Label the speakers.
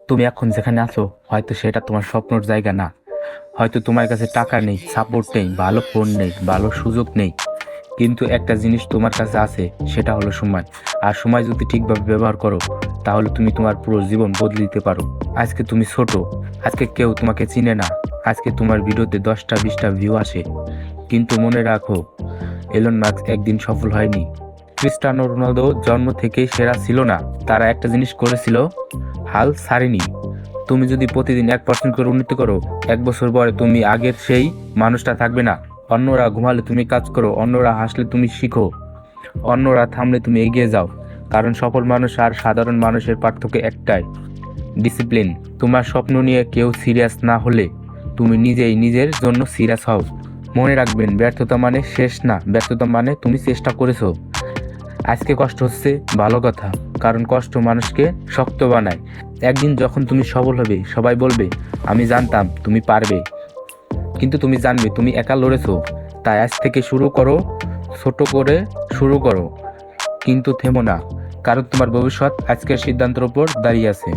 Speaker 1: তুমি এখন যেখানে আছো হয়তো সেটা তোমার স্বপ্নর জায়গা না। হয়তো তোমার কাছে টাকা নেই, সাপোর্ট নেই, ভালো ফোন নেই, ভালো সুযোগ নেই, কিন্তু একটা জিনিস তোমার কাছে আছে, সেটা হলো সময়। আর সময় যদি ঠিকভাবে ব্যবহার করো তাহলে তুমি তোমার পুরো জীবন বদলে দিতে পারো। আজকে তুমি ছোট, আজকে কেউ তোমাকে চিনে না, আজকে তোমার ভিডিওতে 10টা 20টা ভিউ আসে, কিন্তু মনে রাখো, এলন মাস্ক একদিন সফল হয়নি, ক্রিস্টিয়ানো রোনালদো জন্ম থেকেই সেরা ছিল না। তারা একটা জিনিস করেছিল, হাল ছাড়েনি। তুমি যদি প্রতিদিন 1% করে উন্নতি করো, 1 বছর পরে তুমি আগের সেই মানুষটা থাকবে না। অন্যরা ঘুমালে তুমি কাজ করো, অন্যরা হাসলে তুমি শিখো, অন্যরা থামলে তুমি এগিয়ে যাও। কারণ সফল মানুষ আর সাধারণ মানুষের পার্থক্য একটাই, ডিসিপ্লিন। তোমার স্বপ্ন নিয়ে কেউ সিরিয়াস না হলে তুমি নিজেই নিজের জন্য সিরিয়াস হও। মনে রাখবেন, ব্যর্থতা মানে শেষ না, ব্যর্থতা মানে তুমি চেষ্টা করেছো। আজকে কষ্ট হচ্ছে, ভালো কথা, কারণ কষ্ট মানুষকে শক্ত বানায়। একদিন যখন তুমি সফল হবে সবাই বলবে, আমি জানতাম তুমি পারবে। কিন্তু তুমি জানবে তুমি একা লড়েছো। তাই আজ থেকে শুরু করো, ছোট করে শুরু করো, কিন্তু থেমো না, কারণ তোমার ভবিষ্যৎ আজকের সিদ্ধান্তের উপর দাঁড়িয়ে আছে।